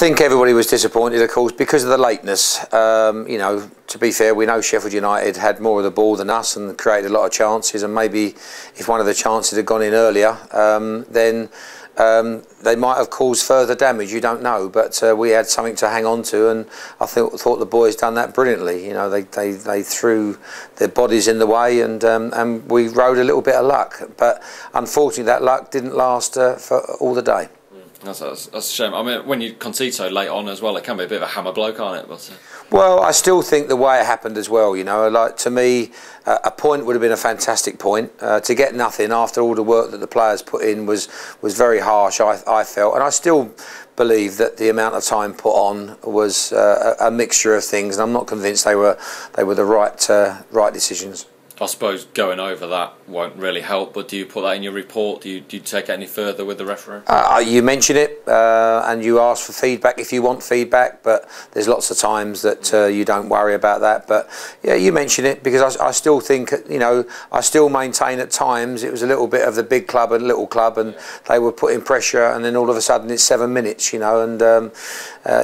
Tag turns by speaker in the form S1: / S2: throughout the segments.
S1: think everybody was disappointed, of course, because of the lateness. You know, to be fair, we know Sheffield United had more of the ball than us and created a lot of chances, and maybe if one of the chances had gone in earlier, then they might have caused further damage. You don't know, but we had something to hang on to, and I thought the boys done that brilliantly. You know, they threw their bodies in the way, and we rode a little bit of luck, but unfortunately that luck didn't last for all the day.
S2: That's a shame. I mean, when you concede so late on as well, it can be a bit of a hammer blow, can't it? But,
S1: well, I still think the way it happened as well, you know, like to me, a point would have been a fantastic point. To get nothing after all the work that the players put in was very harsh, I felt. And I still believe that the amount of time put on was a mixture of things, and I'm not convinced they were the right decisions.
S2: I suppose going over that won't really help, but do you put that in your report? Do you take it any further with the referee?
S1: You mention it and you ask for feedback if you want feedback, but there's lots of times that you don't worry about that. But yeah, you mention it because I still think, you know, I still maintain at times it was a little bit of the big club and little club, and they were putting pressure, and then all of a sudden it's 7 minutes, you know, and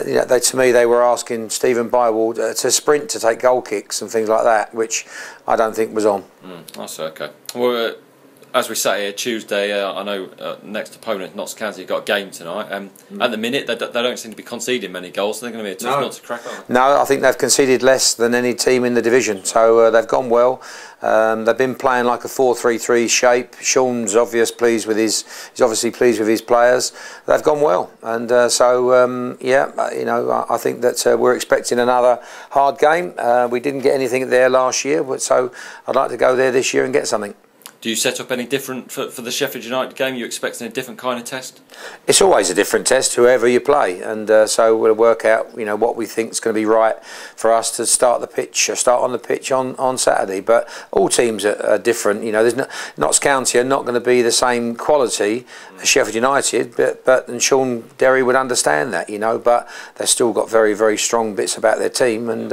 S1: you know, to me they were asking Stephen Bywald to sprint to take goal kicks and things like that, which I don't think was on.
S2: That's okay. Well, as we sat here Tuesday, I know next opponent, Notts County, got a game tonight. At the minute, they don't seem to be conceding many goals, so they're going to be a tough nut to crack on.
S1: No, I think they've conceded less than any team in the division, so they've gone well. They've been playing like a 4-3-3 shape. Sean's obviously pleased with his players. They've gone well, and so yeah, you know, I think that we're expecting another hard game. We didn't get anything there last year, so I'd like to go there this year and get something.
S2: Do you set up any different for the Sheffield United game? Are you expecting a different kind of test?
S1: It's always a different test, whoever you play, and so we'll work out, you know, what we think is going to be right for us to start on the pitch on Saturday. But all teams are different. You know, Notts County are not going to be the same quality as Sheffield United, and Sean Derry would understand that, you know. But they've still got very, very strong bits about their team, and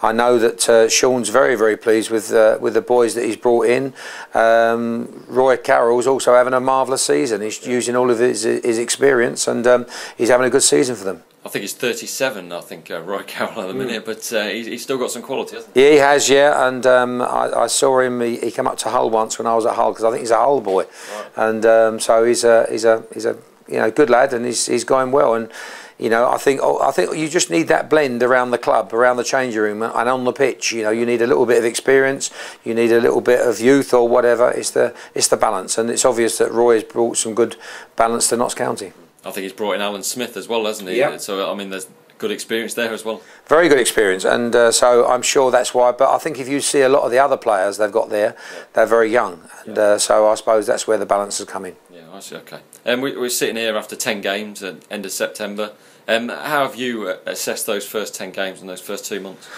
S1: I know that Sean's very, very pleased with the boys that he's brought in. Roy Carroll's also having a marvellous season. He's using all of his experience, and he's having a good season for them.
S2: I think he's 37, I think, Roy Carroll at the minute, but he's still got some quality, hasn't he?
S1: Yeah, he has, yeah, and I saw him, he came up to Hull once when I was at Hull, because I think he's a Hull boy, right. And so he's a you know, good lad, and he's going well, and you know, I think you just need that blend around the club, around the changing room, and on the pitch. You know, you need a little bit of experience, you need a little bit of youth or whatever. It's the balance, and it's obvious that Roy has brought some good balance to Notts County.
S2: I think he's brought in Alan Smith as well, hasn't he?
S1: Yeah.
S2: So I mean, there's good experience there as well.
S1: Very good experience, and so I'm sure that's why. But I think if you see a lot of the other players they've got there, they're very young, and so I suppose that's where the balance has come in.
S2: Yeah, I see. Okay, and we're sitting here after 10 games at end of September. How have you assessed those first 10 games and those first 2 months?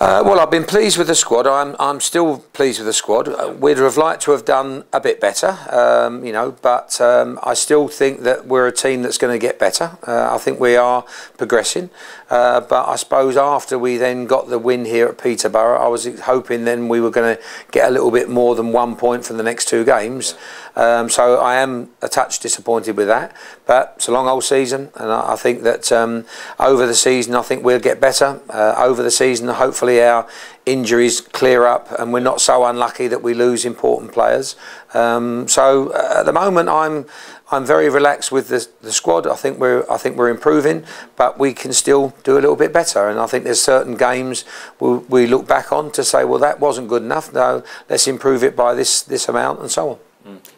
S1: Well, I've been pleased with the squad. I'm still pleased with the squad. We'd have liked to have done a bit better, you know, but I still think that we're a team that's going to get better. I think we are progressing, but I suppose after we then got the win here at Peterborough, I was hoping then we were going to get a little bit more than 1 point from the next 2 games. So I am a touch disappointed with that, but it's a long old season, and I think that over the season I think we'll get better. Over the season, hopefully our injuries clear up and we're not so unlucky that we lose important players. So at the moment I'm very relaxed with the squad. I think we're improving, but we can still do a little bit better, and I think there's certain games we look back on to say, well, that wasn't good enough, no, let's improve it by this amount, and so on.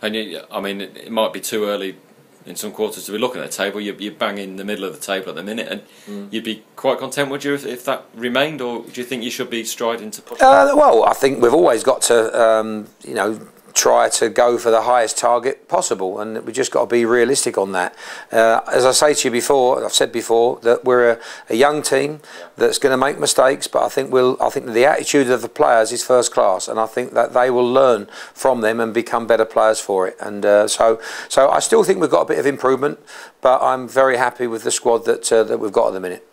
S2: And I mean, it might be too early in some quarters to be looking at the table. You're bang in the middle of the table at the minute, and you'd be quite content, would you, if that remained, or do you think you should be striding to push?
S1: Well, I think we've always got to, you know, try to go for the highest target possible, and we've just got to be realistic on that. As I say to you before, I've said before that we're a young team that's going to make mistakes, but I think that the attitude of the players is first class, and I think that they will learn from them and become better players for it. And so I still think we've got a bit of improvement, but I'm very happy with the squad that we've got at the minute.